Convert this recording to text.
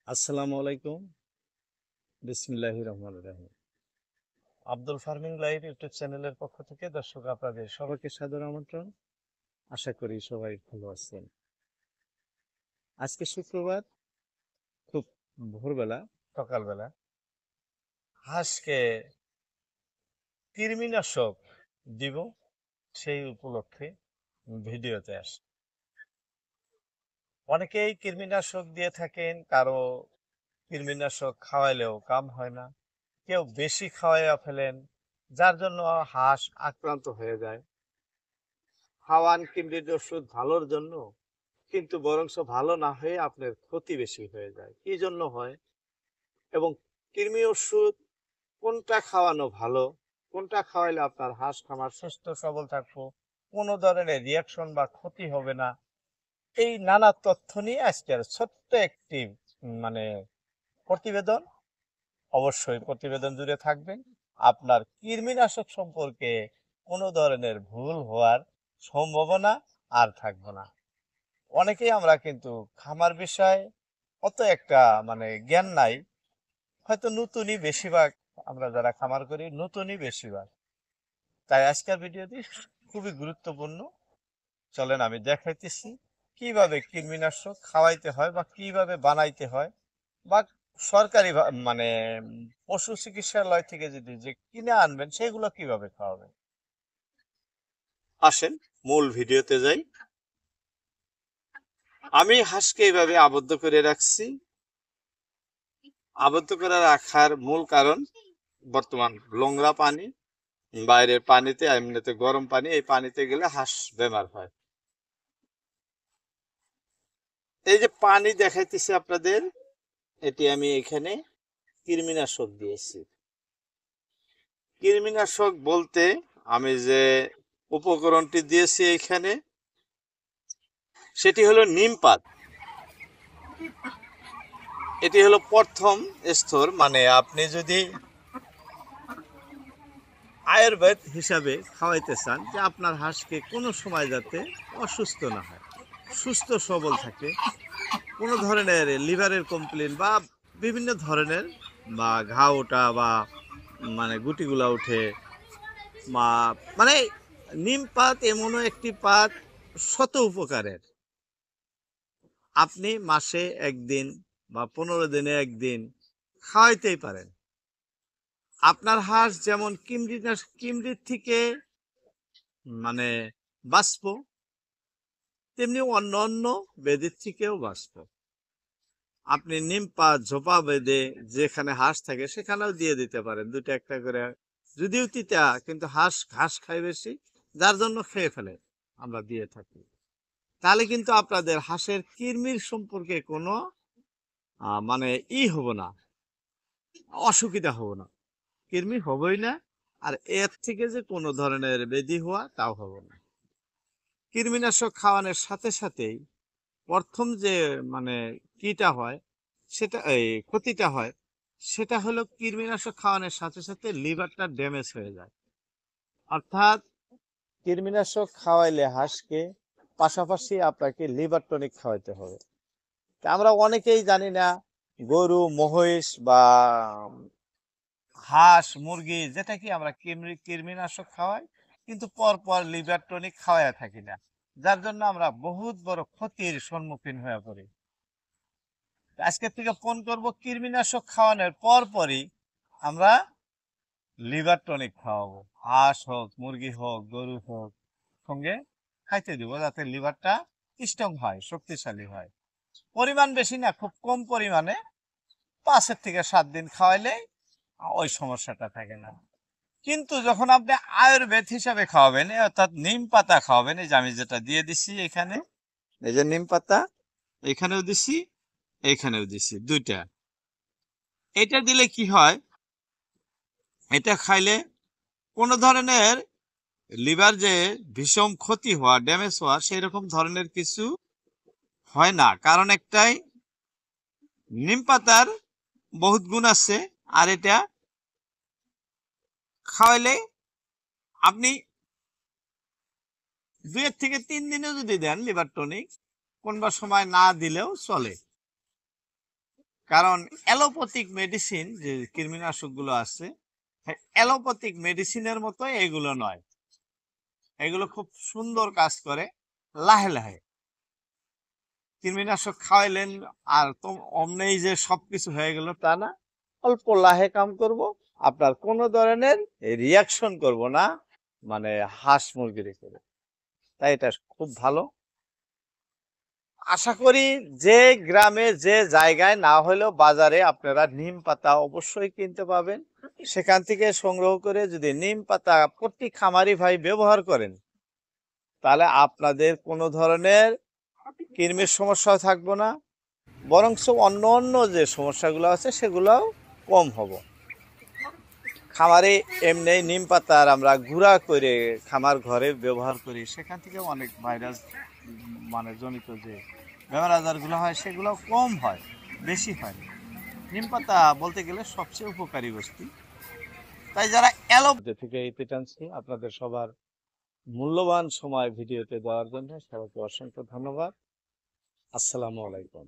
আসসালামু আলাইকুম। বিসমিল্লাহির রহমানির রহিম। আব্দুল ফার্মিং লাইভ ইউটিউব চ্যানেলের পক্ষ থেকে দর্শক আপনাদের সবাইকে সাদর আমন্ত্রণ। আশা করি সবাই ভালো আছেন। আজকে শুক্রবার, খুব ভোরবেলা, সকালবেলা হাঁসকে কৃমিনাশক দিব, সেই উপলক্ষে ভিডিওতে আসে। অনেকেই কৃমিনাশক দিয়ে থাকেন, কারো কৃমিনাশক খাওয়াইলেও কাম হয় না, কেউ বেশি খাওয়াইয়া ফেলেন, যার জন্য হাঁস আক্রান্ত হয়ে যায়। খাওয়ান কৃমির ওষুধ ভালোর জন্য, কিন্তু বরংশ ভালো না হয়ে আপনার ক্ষতি বেশি হয়ে যায়। কি জন্য হয় এবং কৃমি ওষুধ কোনটা খাওয়ানো ভালো, কোনটা খাওয়াইলে আপনার হাঁস খামার সুস্থ সবল থাকবো, কোনো ধরনের রিয়াকশন বা ক্ষতি হবে না, এই নানা তথ্য নিয়ে আজকের ছোট্ট একটি মানে প্রতিবেদন। অবশ্যই প্রতিবেদন জুড়ে থাকবেন। আপনার কৃমিনাশক সম্পর্কে কোনো ধরনের ভুল হওয়ার সম্ভাবনা আর থাকবে না। অনেকেই আমরা কিন্তু খামার বিষয়ে অত একটা জ্ঞান নাই, হয়তো নতুনই বেশিরভাগ। আমরা যারা খামার করি নতুনই বেশিরভাগ। তাই আজকের ভিডিওটি খুবই গুরুত্বপূর্ণ। চলেন আমি দেখাইতেছি কিভাবে কৃমিনাশক খাওয়াইতে হয় বা কিভাবে বানাইতে হয়, বা সরকারি পশু চিকিৎসালয় থেকে যদি যে কিনে আনবেন সেগুলো কিভাবে খাওয়াবেন। আসেন মূল ভিডিওতে যাই। আমি হাঁসকে এইভাবে আবদ্ধ করে রাখছি। আবদ্ধ করে রাখার মূল কারণ, বর্তমান নোংরা পানি, বাইরের পানিতে, এমনিতে গরম পানি, এই পানিতে গেলে হাঁস বেমার হয়। এই যে পানি দেখাইতেছি আপনাদের, এটি আমি এখানে কৃমিনাশক দিয়েছি। কৃমিনাশক বলতে আমি যে উপকরণটি দিয়েছি এখানে, সেটি হলো নিম পাত। এটি হলো প্রথম স্তর। আপনি যদি আয়ুর্বেদ হিসাবে খাওয়াইতে চান যে আপনার হাঁসকে কোনো সময় যাতে অসুস্থ না হয়, সুস্থ সবল থাকে, কোনো ধরনের লিভারের কমপ্লেন বা বিভিন্ন ধরনের বা ঘা ওঠা বা গুটিগুলা উঠে, বা মানে নিম পাত এমনও একটি পাত শত উপকারের। আপনি মাসে একদিন বা 15 দিনে একদিন খাওয়াইতেই পারেন। আপনার হাঁস যেমন কিমড়ির থেকে মানে বাঁচব, তেমনি অন্য অন্য ব্যাধির থেকেও বাঁচব। আপনি নিম পাত ঝোপা বেঁধে যেখানে হাঁস থাকে সেখানেও দিয়ে দিতে পারেন, দুটো একটা করে। যদিও তিতা, কিন্তু হাঁস ঘাস খায় বেশি, যার জন্য খেয়ে ফেলে, আমরা দিয়ে থাকি। তাহলে কিন্তু আপনাদের হাঁসের কৃমির সম্পর্কে কোনো হবো না, অসুবিধা হবো না, কৃমি হবই না। আর এর থেকে যে কোনো ধরনের ব্যাধি হওয়া, তাও হবে না। কৃমিনাশক খাওয়ানোর সাথে সাথেই প্রথম যে মানে কিটা হয়, সেটা এই ক্ষতিটা হয়, সেটা হলো কৃমিনাশক খাওয়ানোর সাথে সাথে লিভারটা ড্যামেজ হয়ে যায়। অর্থাৎ কৃমিনাশক খাওয়াইলে হাঁসকে পাশাপাশি আপনাকে লিভার টনিক খাওয়াইতে হবে। আমরা অনেকেই জানি না, গরু মহিষ বা হাঁস মুরগি যেটা কি আমরা কৃমিনাশক খাওয়াই, কিন্তু পর পর লিভার টনিক খাওয়াই থাকি না, যার জন্য আমরা বহুত বড় ক্ষতির সম্মুখীন হয়ে পড়ি। আজকে থেকে ফোন করব, কৃমিনাশক খাওয়ানোর পর পরই আমরা লিভার টনিক খাওয়াবো। হাঁস হোক, মুরগি হোক, গরু হোক, সঙ্গে খাইতে দিব, যাতে লিভারটা স্ট্রং হয়, শক্তিশালী হয়। পরিমাণ বেশি না, খুব কম পরিমাণে, 5 থেকে 7 দিন খাওয়াইলে ওই সমস্যাটা থাকে না। কিন্তু যখন আপনি আয়ুর্বেদ হিসাবে খাওয়াবেন, অর্থাৎ নিম পাতা খাওয়াবেন, এই যে আমি যেটা দিয়ে দিছি এখানে, এই যে নিম পাতা, এখানেও দিছি, এখানেও দিছি, দুইটা। এটা দিলে কি হয়, এটা খাইলে কোনো ধরনের লিভার যে ভীষণ ক্ষতি হওয়া, ড্যামেজ হওয়া, সেই রকম ধরনের কিছু হয় না। কারণ একটাই, নিম পাতার বহুত গুণ আছে। আর এটা খাওয়াইলে আপনি 2 থেকে 3 দিনে যদি দেন লিভার টনিক, কোনবা সময় না দিলেও চলে। কারণ অ্যালোপ্যাথিক মেডিসিন যে কৃমিনাশক গুলো আছে, অ্যালোপ্যাথিক মেডিসিনের মতো এগুলো নয়। এগুলো খুব সুন্দর কাজ করে। লাহে লাহে কৃমিনাশক খাওয়াইলেন আর তো অমনেই যে সবকিছু হয়ে গেল তা না, অল্প লাহে কাম করব, আপনার কোনো ধরনের রিয়াকশন করব না, মানে হাঁস মুরগির করে। তাই এটা খুব ভালো। আশা করি যে গ্রামে যে জায়গায় না হলেও বাজারে আপনারা নিম পাতা অবশ্যই কিনতে পাবেন। সেখান থেকে সংগ্রহ করে যদি নিম পাতা প্রতি খামারি ভাই ব্যবহার করেন, তাহলে আপনাদের কোনো ধরনের কৃমির সমস্যাও থাকবে না, বরং অন্য অন্য যে সমস্যাগুলো আছে সেগুলোও কম হবে। খামারে এমনি নিম পাতার আমরা গুঁড়া করে খামার ঘরে ব্যবহার করি, সেখান থেকে অনেক ভাইরাস মানে জনিত যে বেমার আজারগুলো হয় সেগুলো কম হয়, বেশি হয়। নিম পাতা বলতে গেলে সবচেয়ে উপকারী বস্তু। তাই যারা অ্যালোপ্যাথি থেকে এতে টানছি, আপনাদের সবার মূল্যবান সময় ভিডিওতে দেওয়ার জন্য সবাইকে অসংখ্য ধন্যবাদ। আসসালামু আলাইকুম।